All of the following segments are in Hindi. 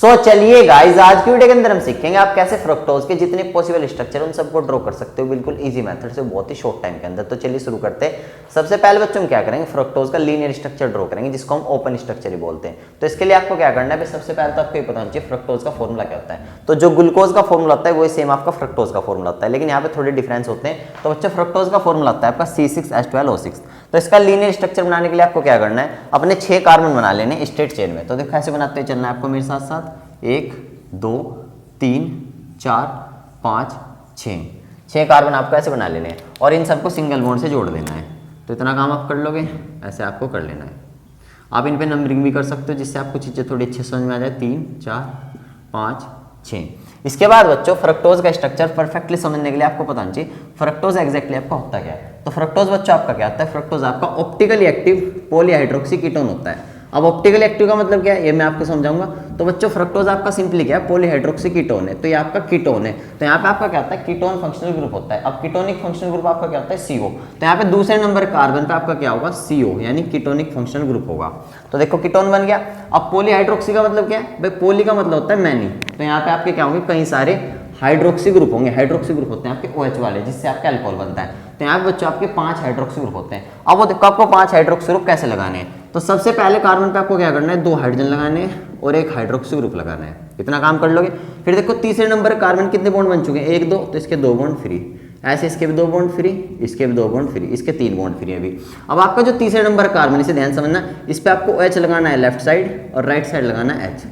सो चलिए गाइस, आज की वीडियो के अंदर हम सीखेंगे आप कैसे फ्रक्टोज के जितने पॉसिबल स्ट्रक्चर उन सबको ड्रॉ कर सकते हो बिल्कुल इजी मेथड से, बहुत ही शॉर्ट टाइम के अंदर। तो चलिए शुरू करते हैं। सबसे पहले बच्चों हम क्या करेंगे, फ्रक्टोज का लीनियर स्ट्रक्चर ड्रॉ करेंगे, जिसको हम ओपन स्ट्रक्चर ही बोलते हैं। तो इसके लिए आपको क्या करना है, सबसे पहले तो आपको ये पता होना चाहिए फ्रक्टोज का फॉर्मूला क्या होता है। तो जो ग्लूकोज का फॉर्मूला होता है वही सेम आपका फ्रक्टोज का फॉर्मूला होता है, लेकिन यहाँ पे थोड़े डिफरेंस होते हैं। तो बच्चों फ्रक्टोज का फॉर्मूला होता है आपका C6H12O6। तो इसका लीनियर स्ट्रक्चर बनाने के लिए आपको क्या करना है, अपने 6 कार्बन बना लेने स्ट्रेट चेन में। तो देखो ऐसे बनाते चलना है आपको मेरे साथ साथ, 1 2 3 4 5 6 कार्बन आपको ऐसे बना लेने हैं और इन सबको सिंगल बॉन्ड से जोड़ देना है। तो इतना काम आप कर लोगे, ऐसे आपको कर लेना है। आप इन पे नंबरिंग भी कर सकते हो जिससे आपको चीज़ें थोड़ी अच्छे समझ में आ जाए। 3 4 5 6। इसके बाद बच्चों फ्रक्टोज का स्ट्रक्चर परफेक्टली समझने के लिए आपको पता चाहिए फ्रक्टोज एग्जैक्टली आपका होता क्या है। तो फ्रक्टोज बच्चों आपका क्या होता है, फ्रक्टोज आपका ऑप्टिकली एक्टिव पॉलीहाइड्रोक्सी कीटोन होता है। अब ऑप्टिकली एक्टिव का मतलब क्या है ये मैं आपको समझाऊंगा। तो बच्चों फ्रक्टोज आपका सिंपली क्या है, पॉलीहाइड्रोक्सी कीटोन है। तो ये आपका कीटोन है। तो यहाँ पे आपका क्या होता है, कीटोन फंक्शनल ग्रुप होता है। अब कीटोनिक फंक्शनल ग्रुप आपका क्या होता है, CO। तो यहाँ पे दूसरे नंबर कार्बन पे आपका क्या होगा, CO, यानी कीटोनिक फंक्शनल ग्रुप होगा। तो देखो कीटोन बन गया। अब पॉलीहाइड्रोक्सी का मतलब क्या है भाई, पोली का मतलब होता है मैनी। तो यहाँ पे आपके क्या होंगे, कई सारे हाइड्रोक्सी ग्रुप होंगे। हाइड्रोक्सी ग्रुप होते हैं आपके OH वाले, जिससे आपका अल्कोहल बनता है। तो यहाँ पे बच्चों आपके 5 हाइड्रोक्सी ग्रुप होते हैं। अब वो देखो आपको 5 हाइड्रोक्सी ग्रुप कैसे लगाने हैं। तो सबसे पहले कार्बन पे आपको क्या करना है, 2 हाइड्रोजन लगाने हैं और 1 हाइड्रोक्सी ग्रुप लगाना है। इतना काम कर लोगे। फिर देखो तीसरे नंबर कार्बन कितने बॉन्ड बन चुके हैं, 1 2, तो इसके 2 बॉन्ड फ्री। ऐसे इसके भी 2 बॉन्ड फ्री, इसके भी 2 बॉन्ड फ्री, इसके 3 बॉन्ड फ्री अभी। अब आपका जो तीसरे नंबर कार्बन, इसे ध्यान समझना, इस पे आपको OH लगाना है लेफ्ट साइड और राइट साइड लगाना है H।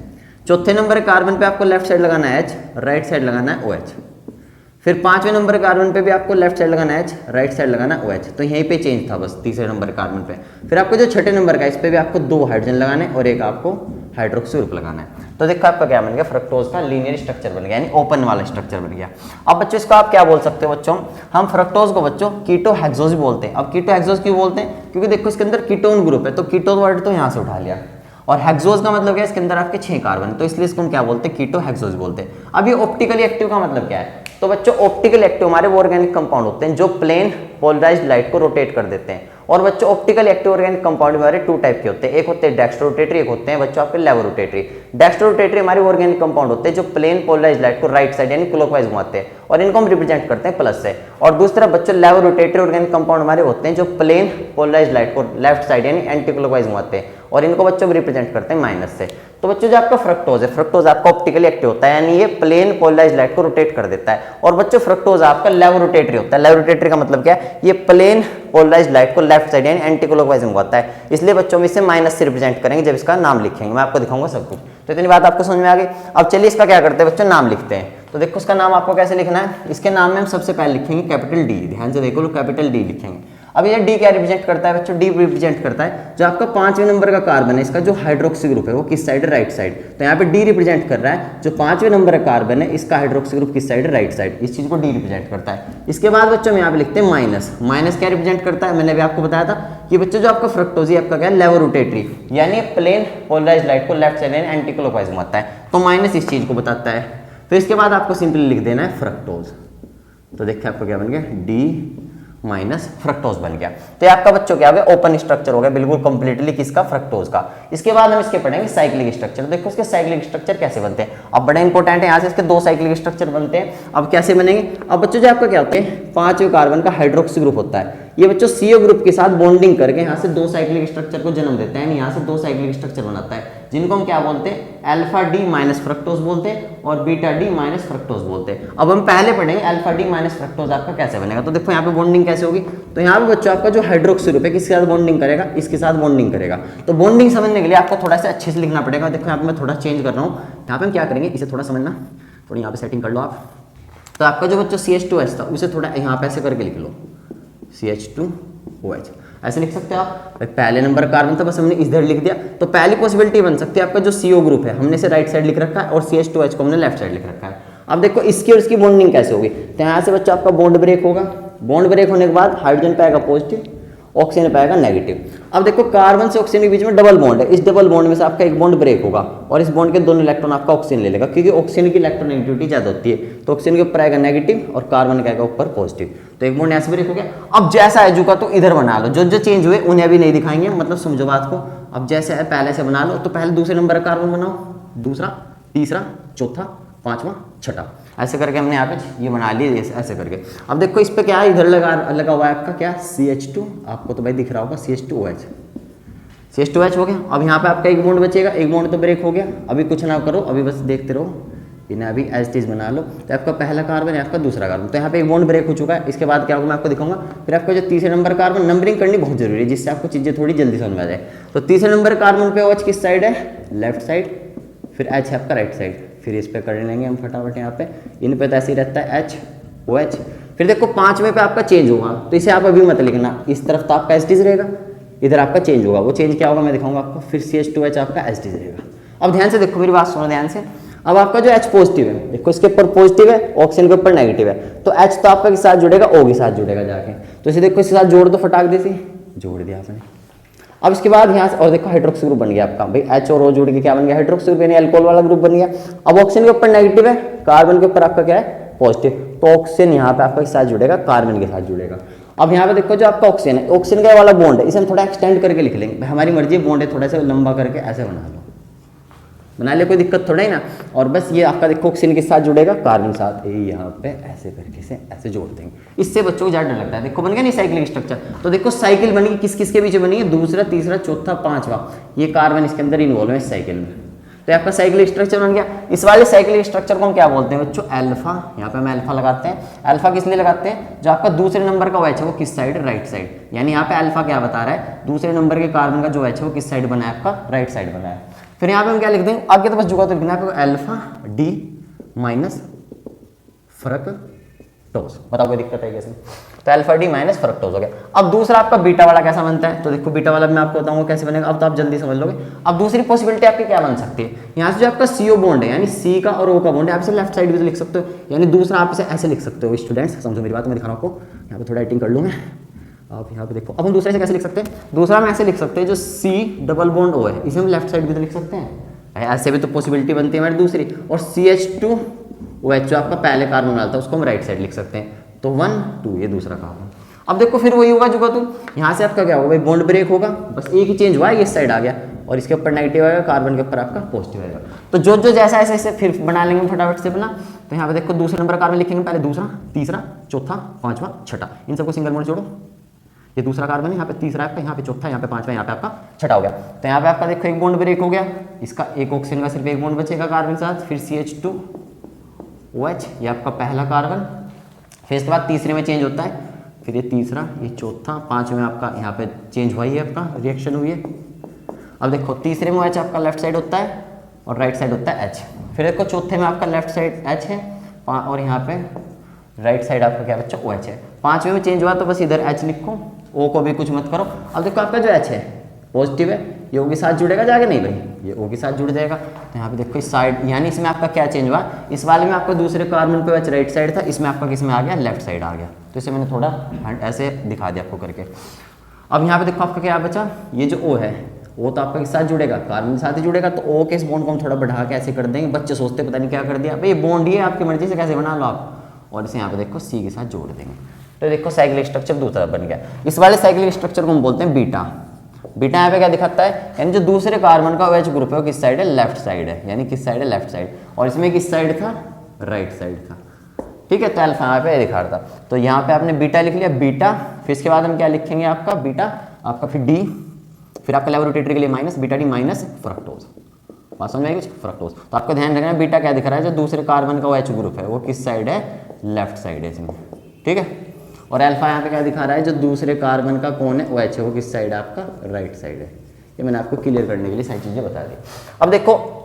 चौथे नंबर कार्बन पे आपको लेफ्ट साइड लगाना है H, राइट साइड लगाना है OH। फिर 5वें नंबर कार्बन पे भी आपको लेफ्ट साइड लगाना है H, राइट साइड लगाना है OH। तो यहीं पे चेंज था बस तीसरे नंबर कार्बन पे। फिर आपको जो छठे नंबर का, इस पे भी आपको 2 हाइड्रोजन लगाने और 1 आपको हाइड्रोक्सी ग्रुप लगाना है। तो देखो आपका क्या बन गया, फ्रक्टोज का लीनियर स्ट्रक्चर बन गया, यानी ओपन वाला स्ट्रक्चर बन गया। अब बच्चों इसको आप क्या बोल सकते हो बच्चों, हम फ्रक्टोज को बच्चों कीटो हेक्सोज बोलते हैं। अब कीटो हेक्सोज क्यों बोलते हैं, क्योंकि देखो इसके अंदर कीटोन ग्रुप है। तो कीटोन वर्ड तो यहाँ से उठा लिया, और हेक्सोज का मतलब क्या है, इसके अंदर आपके 6 कार्बन, तो इसलिए इसको हम क्या बोलते हैं, कीटो हेक्सोज बोलते हैं। अब ये ऑप्टिकली एक्टिव का मतलब क्या है, तो बच्चों ऑप्टिकल एक्टिव हमारे वो ऑर्गेनिक कंपाउंड होते हैं जो प्लेन पोलराइज्ड लाइट को रोटेट कर देते हैं। और बच्चों ऑप्टिकल एक्टिव ऑर्गेनिक कंपाउंड हमारे 2 टाइप के होते हैं, एक होते हैं डेक्स्ट्रो रोटेटरी, एक होते हैं बच्चों आपके लेवो रोटेटरी। डेक्स्ट्रो रोटेटरी हमारे ऑर्गेनिक कंपाउंड होते हैं जो प्लेन पोलराइज्ड लाइट को राइट साइड यानी क्लॉकवाइज घुमाते हैं, और इनको हम रिप्रेजेंट करते हैं प्लस से। और दूसरा बच्चों लेवो रोटेटरी ऑर्गेनिक कंपाउंड हमारे होते हैं जो प्लेन पोलराइज्ड लाइट को लेफ्ट साइड यानी एंटी क्लॉकवाइज घुमाते हैं, और इनको बच्चों को रिप्रेजेंट करते हैं माइनस से। तो बच्चों जो आपका फ्रक्टोज है, फ्रक्टोज आपका ऑप्टिकली एक्टिव होता है, यानी ये प्लेन पोलराइज्ड लाइट को रोटेट कर देता है। और बच्चों फ्रक्टोज आपका लेवो रोटेटरी होता है। लेवो रोटेटरी का मतलब क्या है, ये प्लेन पोलराइज्ड लाइट को लेफ्ट साइड यानी एंटी क्लॉकवाइज घुमाता है। इसलिए बच्चों में इसे माइनस से रिप्रेजेंट करेंगे जब इसका नाम लिखेंगे। मैं आपको दिखाऊंगा सब कुछ। तो इतनी बात आपको समझ में आ गई। अब चलिए इसका क्या करते हैं बच्चों, नाम लिखते हैं। तो देखो इसका नाम आपको कैसे लिखना है, इसके नाम में हम सबसे पहले लिखेंगे कैपिटल D। ध्यान से देखो, कैपिटल D लिखेंगे। अब ये D क्या रिप्रेजेंट करता है बच्चों, D रिप्रेजेंट करता है जो आपका 5वें नंबर का कार्बन है, इसका जो हाइड्रोक्सी ग्रुप है वो किस साइड है, राइट साइड। तो यहाँ पे D रिप्रेजेंट कर रहा है जो 5वें नंबर का कार्बन है, इसका हाइड्रोक्सी ग्रुप किस साइड है, राइट साइड। इस चीज को D रिप्रेजेंट करता है। इसके बाद बच्चों हम यहाँ पे लिखते हैं माइनस। माइनस क्या रिप्रेजेंट करता है, मैंने अभी आपको बताया था कि बच्चों जो आपका फ्रक्टोज है आपका क्या है, लेवो रोटेटरी, यानी प्लेन पोलराइज्ड लाइट को लेफ्ट साइड यानी एंटी क्लॉकवाइज घुमाता है। तो माइनस इस चीज को बताता है। फिर इसके बाद आपको सिंपली लिख देना है फ्रक्टोज। तो देखिए आपको क्या बन गया, D माइनस फ्रक्टोज बन गया। तो ये आपका बच्चों क्या हो गया, ओपन स्ट्रक्चर हो गया बिल्कुल कंप्लीटली किसका, फ्रक्टोज का। इसके बाद हम इसके पढ़ेंगे साइक्लिक स्ट्रक्चर। देखो इसके साइक्लिक स्ट्रक्चर कैसे बनते हैं। अब बड़ा इंपॉर्टेंट है, यहाँ से इसके 2 साइक्लिक स्ट्रक्चर बनते हैं। अब कैसे बनेंगे, अब बच्चों जो आपका क्या होते हैं, 5वें कार्बन का हाइड्रोक्सी ग्रुप होता है, ये बच्चों CO ग्रुप के साथ बॉन्डिंग करके यहाँ से 2 साइक्लिक स्ट्रक्चर को जन्म देता है, यहाँ से 2 साइक्लिक स्ट्रक्चर बनाता है, जिनको हम क्या बोलते हैं, अल्फा D माइनस फ्रक्टोज बोलते हैं और बीटा D माइनस फ्रक्टोज बोलते हैं। अब हम पहले पढ़ेंगे अल्फा D माइनस फ्रक्टोज आपका कैसे बनेगा। तो देखो यहाँ पे बॉन्डिंग कैसे होगी, तो यहाँ पे बच्चों आपका जो हाइड्रोक्सी ग्रुप है किसके साथ बॉन्डिंग करेगा, इसके साथ बॉन्डिंग करेगा। तो बॉन्डिंग समझने के लिए आपको थोड़ा सा अच्छे से लिखना पड़ेगा। देखो यहाँ पे मैं थोड़ा चेंज कर रहा हूँ, यहाँ पे हम क्या करेंगे, इसे थोड़ा समझना, थोड़ी यहाँ पे सेटिंग कर लो आप। तो आपका जो बच्चों CH2H था उसे थोड़ा यहाँ पे ऐसे करके लिख लो, CH2OH ऐसे लिख सकते हो आप। पहले नंबर कार्बन था, बस हमने इधर लिख दिया। तो पहली पॉसिबिलिटी बन सकती है आपका जो CO ग्रुप है हमने इसे राइट साइड लिख रखा है और CH2H को हमने लेफ्ट साइड लिख रखा है। अब देखो इसकी और इसकी बॉन्डिंग कैसे होगी। तो यहाँ से बच्चा आपका बॉन्ड ब्रेक होगा, बॉन्ड ब्रेक होने के बाद हाइड्रोजन पाएगा पॉजिटिव, ऑक्सीजन पाएगा नेगेटिव। अब देखो कार्बन से ऑक्सीजन के बीच में डबल बॉन्ड है, इस डबल बॉन्ड में से आपका एक बॉन्ड ब्रेक होगा और इस बॉन्ड के दोनों इलेक्ट्रॉन आपका ऑक्सीजन ले लेगा, क्योंकि ऑक्सीजन की इलेक्ट्रोनेगेटिविटी ज्यादा होती है। तो ऑक्सीजन के ऊपर आएगा नेगेटिव और कार्बन का आएगा ऊपर पॉजिटिव। तो एक बॉन्ड ऐसे ब्रेक हो गया। अब जैसा है जुका तो इधर बना लो, जो जो चेंज हुए उन्हें अभी नहीं दिखाएंगे, मतलब समझो बात को। अब जैसे है पहले से बना लो, तो पहले दूसरे नंबर का कार्बन बनाओ, दूसरा तीसरा, चौथा, पांचवा, छठा, ऐसे करके हमने यहाँ पे ये बना लिए ऐसे करके। अब देखो इस पे क्या है, इधर लगा हुआ है आपका क्या, CH2, आपको तो भाई दिख रहा होगा CH2OH, CH2OH हो गया। अब यहाँ पे आपका एक बॉन्ड बचेगा, एक बॉन्ड तो ब्रेक हो गया, अभी कुछ ना करो, अभी बस देखते रहो, इन्हें अभी एज इट इज बना लो। तो आपका पहला कार्बन है, आपका दूसरा कार्बन, तो यहाँ पे एक बॉन्ड ब्रेक हो चुका है। इसके बाद क्या होगा मैं आपको दिखाऊंगा। फिर आपका जो तीसरे नंबर कार्बन, नंबरिंग करनी बहुत जरूरी है जिससे आपको चीज़ें थोड़ी जल्दी समझ में आ जाए। तो तीसरे नंबर कार्बन पे OH किस साइड है, लेफ्ट साइड, फिर H है आपका राइट साइड, फिर इस पे कर लेंगे हम फटाफट यहाँ पे, इन पे तो ऐसे ही रहता है HOH। फिर देखो पांचवें पे आपका चेंज होगा, तो इसे आप अभी मत लिखना, इस तरफ तो आपका एज इट इज रहेगा, इधर आपका चेंज होगा, वो चेंज क्या होगा मैं दिखाऊंगा आपको। फिर CH2H आपका एज इट इज रहेगा। अब ध्यान से देखो, मेरी बात सुनो ध्यान से। अब आपका जो H पॉजिटिव है, देखो इसके ऊपर पॉजिटिव है, ऑक्सीजन के ऊपर नेगेटिव है, तो H तो आपका किस साथ जुड़ेगा, O के साथ जुड़ेगा जाके। तो इसे देखो इसके साथ जोड़ दो फटाक दे से, जोड़ दिया आपने। अब इसके बाद यहाँ से और देखो हाइड्रोक्सी ग्रुप बन गया आपका, भाई H और O जुड़ के क्या बन गया, हाइड्रोक्सी ग्रुप, यानी अल्कोहल वाला ग्रुप बन गया। अब ऑक्सीजन के ऊपर नेगेटिव है, कार्बन के ऊपर आपका क्या है, पॉजिटिव, तो ऑक्सीजन यहाँ पे आपका किस साथ जुड़ेगा, कार्बन के साथ जुड़ेगा। अब यहाँ पे देखो जो आपका ऑक्सीजन है, ऑक्सीजन का वाला बॉन्ड है, इसे हम थोड़ा एक्सटेंड करके लिख लेंगे, हमारी मर्जी, बॉन्ड है थोड़ा सा लंबा करके ऐसे बना ले, कोई दिक्कत थोड़ा ही ना। और बस ये आपका देखो ऑक्सीजन के साथ जुड़ेगा, कार्बन साथ, यहाँ पे ऐसे करके से ऐसे जोड़ देंगे। इससे बच्चों को ज़्यादा डर लगता है। देखो बन गया नहीं साइक्लिक स्ट्रक्चर। तो देखो साइकिल बनी, किस किस के बीच बनी है, दूसरा, तीसरा, चौथा, पांचवा, ये कार्बन इसके अंदर इन्वॉल्व है इस साइकिल में। तो आपका साइक्लिक स्ट्रक्चर बन गया। इस वाले साइक्लिक स्ट्रक्चर को हम क्या बोलते हैं बच्चों, अल्फा। यहाँ पे हम अल्फा लगाते हैं। अल्फा किस लिए लगाते हैं, जो आपका दूसरे नंबर का OH है वो किस साइड है, राइट साइड। यानी यहाँ पे अल्फा क्या बता रहा है, दूसरे नंबर के कार्बन का जो OH है वो किस साइड बना है, आपका राइट साइड बना है। फिर यहाँ पे हम क्या लिख देंगे, आगे तो बस जुगा तो लिखना है अल्फा D माइनस फ्रक्टोज। बताओ कोई दिक्कत है कैसे, तो अल्फा D माइनस फ्रक्टोज हो गया। अब दूसरा आपका बीटा वाला कैसा बनता है, तो देखो बीटा वाला मैं आपको बताऊंगा कैसे बनेगा, अब तो आप जल्दी समझ लोगे। अब दूसरी पॉसिबिलिटी आपकी क्या बन सकती है, यहाँ से जो आपका CO बॉन्ड है, यानी C का और O का बॉन्ड है, आप इसे लेफ्ट साइड भी तो लिख सकते हो, यानी दूसरा आप इसे ऐसे लिख सकते हो। स्टूडेंट्स समझो मेरी बात, मैं दिखा रहा हूँ आपको, यहाँ पे थोड़ा एडिटिंग कर लूँ मैं, आप यहाँ पे देखो। अब हम दूसरे से कैसे लिख सकते हैं, दूसरा हम ऐसे लिख सकते हैं, जो C डबल बॉन्ड O है, इसे हम लेफ्ट साइड भी तो लिख सकते हैं, ऐसे भी तो पॉसिबिलिटी बनती है हमारी दूसरी। और CH2OH जो आपका पहले कार्बन डालता है उसको हम राइट साइड लिख सकते हैं, तो 1 2 ये दूसरा कार्बन। अब देखो फिर वही होगा जो तुम यहाँ से आपका क्या होगा, भाई बॉन्ड ब्रेक होगा, बस एक ही चेंज हुआ है, इस साइड आ गया और इसके ऊपर नेगेटिव आएगा, कार्बन के ऊपर आपका पॉजिटिव आएगा। तो जो जो जैसा ऐसे ऐसे फिर बना लेंगे फटाफट से अपना। तो यहाँ पे देखो दूसरे नंबर कार्बन लिखेंगे, पहले दूसरा, तीसरा, चौथा, पांचवा, छठा, इन सबको सिंगल बॉन्ड जोड़ो। ये दूसरा कार्बन है, यहाँ पे तीसरा आपका, यहाँ पे चौथा, यहाँ पे पांचवा, यहाँ पे आपका छठा हो गया। तो यहाँ पे आपका देखो एक बॉन्ड ब्रेक हो गया, इसका एक ऑक्सीजन का सिर्फ एक बॉन्ड बचेगा कार्बन के साथ, फिर CH2OH ये आपका पहला कार्बन, फिर इसके बाद तीसरे में चेंज होता है, फिर ये तीसरा, ये चौथा, पांचवें में आपका यहाँ पे चेंज हुआ ही है, आपका रिएक्शन हुई है। अब देखो तीसरे में OH आपका लेफ्ट साइड होता है और राइट साइड होता है H। फिर देखो चौथे में आपका लेफ्ट साइड H है और यहाँ पे राइट साइड आपका क्या बच्चा OH है। पांचवें में चेंज हुआ तो बस इधर H लिखो, O को भी कुछ मत करो। अब देखो आपका जो H है पॉजिटिव है, ये O के साथ जुड़ेगा जाके, नहीं भाई ये O के साथ जुड़ जाएगा। तो यहाँ पे देखो इस साइड, यानी इसमें आपका क्या चेंज हुआ, इस वाले में आपका दूसरे कार्बन पे OH राइट साइड था, इसमें आपका किस में आ गया, लेफ्ट साइड आ गया। तो इसे मैंने थोड़ा ऐसे दिखा दिया आपको करके। अब यहाँ पे देखो आपका क्या बचा, ये जो O है वो तो आपका किस साथ जुड़ेगा, कार्बन के साथ ही जुड़ेगा। तो O के इस बॉन्ड को हम थोड़ा बढ़ा के ऐसे कर देंगे, बच्चे सोचते पता नहीं क्या कर दिया, भाई ये बॉन्ड ही है, आपकी मर्जी से कैसे बना लो आप। और इसे यहाँ पे देखो C के साथ जोड़ देंगे। तो देखो साइक्लिक स्ट्रक्चर दूसरा बन गया। इस वाले साइक्लिक स्ट्रक्चर को हम बोलते हैं बीटा। बीटा यहाँ पे क्या दिखाता है, यानी जो दूसरे कार्बन का OH ग्रुप है वो किस साइड है, लेफ्ट साइड है, यानी किस साइड है, लेफ्ट साइड। और इसमें किस साइड था, राइट साइड था। ठीक है, तो अल्फा यहाँ पे दिखा रहा था। तो यहाँ पे आपने बीटा लिख लिया, बीटा। फिर इसके बाद हम क्या लिखेंगे, आपका बीटा, आपका फिर D, फिर आपका लेबोरेटरी के लिए minus, beta D minus fructose. बात समझ में आएगी, फ्रक्टोज। तो आपको ध्यान रखना बीटा क्या दिख रहा है, जो दूसरे कार्बन का OH ग्रुप है वो किस साइड है, लेफ्ट साइड है इसमें। ठीक है, और अल्फा यहाँ पे क्या दिखा रहा है, जो दूसरे कार्बन का कौन है, OH है, वो किस साइड है, आपका राइट साइड है। ये मैंने आपको क्लियर करने के लिए सारी चीज़ें बता दी। अब देखो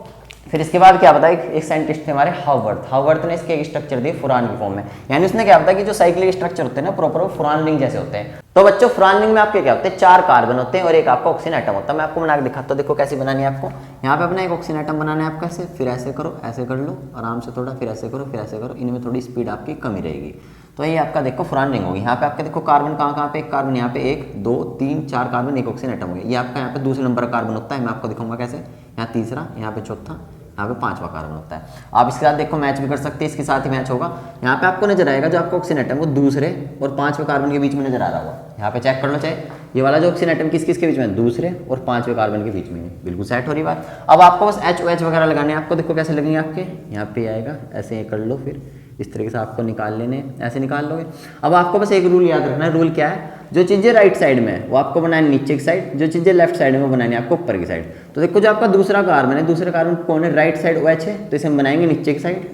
फिर इसके बाद क्या बताया, एक साइंटिस्ट थे हमारे हावर्थ ने इसके एक स्ट्रक्चर दी फुरान की फॉर्म में। यानी उसने क्या बताया कि जो साइक्लिक स्ट्रक्चर होते हैं ना प्रॉपर, वो फुरान रिंग जैसे होते हैं। तो बच्चों फुरान रिंग में आपके क्या होते हैं, 4 कार्बन होते हैं और एक आपका ऑक्सीजन एटम होता है। मैं आपको बना के दिखाता हूँ, देखो कैसे बनानी है आपको। यहाँ पे अपना एक ऑक्सीजन एटम बनाना है आपका, ऐसे, फिर ऐसे करो, ऐसे कर लो आराम से थोड़ा, फिर ऐसे करो, फिर ऐसे करो, इनमें थोड़ी स्पीड आपकी कमी रहेगी। तो ये आपका देखो फुरान रिंग होगी। यहाँ पे आपके देखो कार्बन कहाँ पे, एक कार्बन यहाँ पे 1 2 3 4 कार्बन, एक ऑक्सीजन एटम हो गया। ये आपका यहाँ पे दूसरे नंबर का कार्बन होता है, मैं आपको दिखाऊंगा कैसे। यहाँ तीसरा, यहाँ पे चौथा, यहाँ पे 5वां कार्बन होता है। आप इसके साथ देखो मैच भी कर सकते हैं, इसके साथ ही मैच होगा। यहाँ पे आपको नजर आएगा जो आपका ऑक्सीजन एटम वो दूसरे और 5वें कार्बन के बीच में नजर आ रहा होगा। यहाँ पे चेक कर लो चाहे, ये वाला जो ऑक्सीजन एटम किस किस के बीच में है, दूसरे और पांचवें कार्बन के बीच में है, बिल्कुल सेट हो रही बात। अब आपको बस HOH वगैरह लगाने हैं, आपको देखो कैसे लगेंगे, आपके यहाँ पे आएगा, ऐसे ये कर लो, फिर इस तरीके से आपको निकाल लेने, ऐसे निकाल लोगे। अब आपको बस एक रूल याद रखना है, रूल क्या है, जो चीज़ें राइट साइड में है वो आपको बनानी नीचे की साइड, जो चीज़ें लेफ्ट साइड में वो बनानी है आपको ऊपर की साइड। तो देखो जो आपका दूसरा कार्बन है, दूसरे कार्बन कौन है, राइट साइड OH है, तो इसे हम बनाएंगे नीचे की साइड।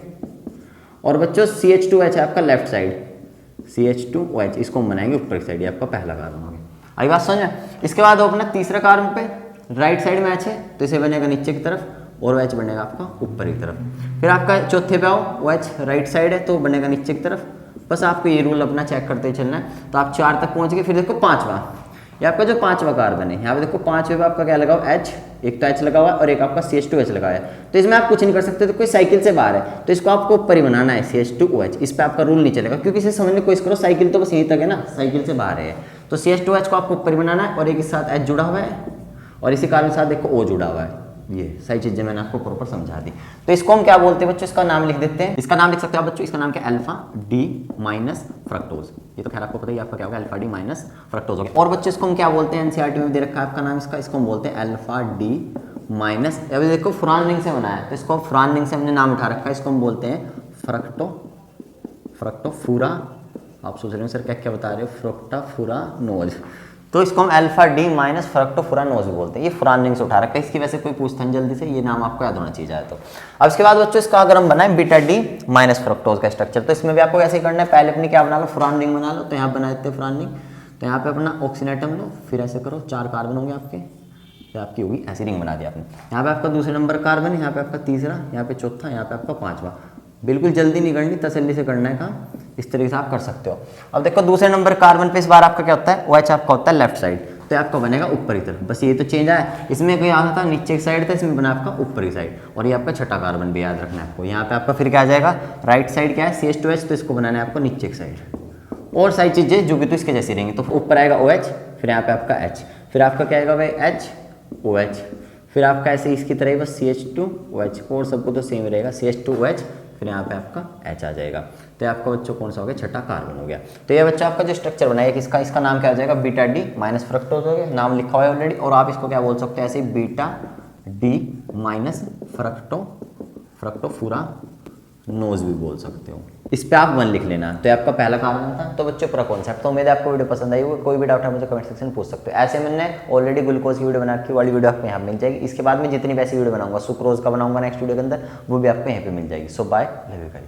और बच्चों CH2OH है आपका लेफ्ट साइड, CH2OH इसको हम बनाएंगे ऊपर की साइड, ये आपका पहला कार्बन हो गया। आई बात समझ में। इसके बाद अपना तीसरा कार्बन पे राइट साइड में H है, तो इसे बनेगा नीचे की तरफ, और OH बनेगा आपका ऊपर की तरफ। फिर आपका चौथे पे आओ, OH राइट साइड है तो बनेगा नीचे की तरफ। बस आपको ये रूल अपना चेक करते चलना है। तो आप 4 तक पहुंच गए। फिर देखो पांचवा, ये आपका जो पांचवा कार्बन है, यहाँ पे देखो पांचवे पे आपका क्या लगा हुआ, H, एक तो H लगा हुआ है और एक आपका CH2H लगा है। तो इसमें आप कुछ नहीं कर सकते, तो कोई साइकिल से बाहर है तो इसको आपको ऊपर ही बनाना है, CH2OH। इस पे आपका रूल नहीं चलेगा, क्योंकि इसे समझने की कोशिश करो, साइकिल तो बस यहीं तक है ना, साइकिल से बाहर है। तो CH2OH को आपको ऊपर ही बनाना है, और एक इस साथ H जुड़ा हुआ है और इसी कार्बन के साथ देखो O जुड़ा हुआ है। ये सारी चीजें मैंने आपको प्रॉपर समझा दी। तो इसको हम क्या बोलते हैं बच्चों, इसका नाम लिख देते हैं। इसका नाम लिख सकते हो आप बच्चों, इसका नाम क्या, अल्फा डी माइनस फ्रक्टोज। ये तो खैर आपको पता ही, आपका क्या होगा, अल्फा डी माइनस फ्रक्टोज हो गया। और बच्चों इसको हम क्या बोलते हैं, एनसीईआरटी में दे रखा है आपका नाम इसको हम बोलते हैं अल्फा डी माइनस, अभी देखो फुरान रिंग से बनाया है तो इसको फुरान रिंग से हमने नाम उठा रखा है, इसको हम बोलते हैं फ्रक्टोफुरा। आप सोच रहे हो सर क्या क्या बता रहे हो, फ्रक्टोफुरानोज, तो इसको हम अल्फा डी माइनस फ्रक्टोफुरानोज भी बोलते हैं। ये फुरान रिंग से उठा रखा है, इसकी वजह से कोई पूछता है जल्दी से, ये नाम आपको याद होना चाहिए तो। अब इसके बाद बच्चों इसका अगर हम बनाए बीटा डी माइनस फ्रक्टोज का स्ट्रक्चर, तो इसमें भी आपको कैसे करना है, पहले अपनी क्या बना लो, फुरान रिंग बना लो। तो यहाँ बना देते हैं फुरान रिंग, तो यहाँ पे अपना ऑक्सीजन एटम लो, फिर ऐसे करो, 4 कार्बन होंगे आपके, तो आपकी होगी ऐसी रिंग बना दी आपने। यहाँ पे आपका दूसरे नंबर कार्बन, यहाँ पे आपका तीसरा, यहाँ पे चौथा, यहाँ पे आपका पांचवा। बिल्कुल जल्दी नहीं करनी, तसल्ली से करना है काम, इस तरीके से आप कर सकते हो। अब देखो दूसरे नंबर कार्बन पे इस बार आपका क्या होता है, OH आपका होता है लेफ्ट साइड, तो आपका बनेगा ऊपर की तरफ। बस ये तो चेंज आया, इसमें कोई आता था नीचे की साइड था, इसमें बना आपका ऊपर की साइड। और ये आपका छठा कार्बन भी याद रखना है आपको। यहाँ पे आपका फिर क्या आ जाएगा, राइट साइड क्या है, CH2H, तो इसको बनाना है आपको नीचे की साइड। और सारी चीजें जो भी तो इसके जैसी रहेंगी। तो ऊपर आएगा OH, फिर यहाँ पे आपका H, फिर आपका क्या आएगा भाई HOH, फिर आपका ऐसे इसकी तरह ही बस CH2OH, और सबको तो सेम रहेगा, CH2OH, फिर यहाँ पे आपका H आ जाएगा। तो आपका बच्चों कौन सा हो गया, छठा कार्बन हो गया। तो ये बच्चा आपका जो स्ट्रक्चर बनाया किसका, इसका नाम क्या हो जाएगा, बीटा डी माइनस फ्रक्टोज हो गया, नाम लिखा हुआ है ऑलरेडी। और आप इसको क्या बोल सकते हैं, ऐसे बीटा डी माइनस फ्रक्टोफुरानोज भी बोल सकते हो। इस पे आप 1 लिख लेना। तो ये आपका पहला कार्बन था। तो बच्चों पूरा कॉन्सेप्ट, तो उम्मीद है आपको वीडियो पसंद आई होगी। कोई भी डाउट है मुझे कमेंट सेक्शन में पूछ सकते हो। ऐसे मैंने ऑलरेडी ग्लूकोज की वीडियो बना रखी, वाली वीडियो आपको यहाँ मिल जाएगी। इसके बाद में जितनी वैसी वीडियो बनाऊंगा, सुक्रोज का बनाऊंगा नेक्स्ट वीडियो के अंदर, वो भी आपको यहाँ पे मिल जाएगी। सो बाय, लव यू गाइस।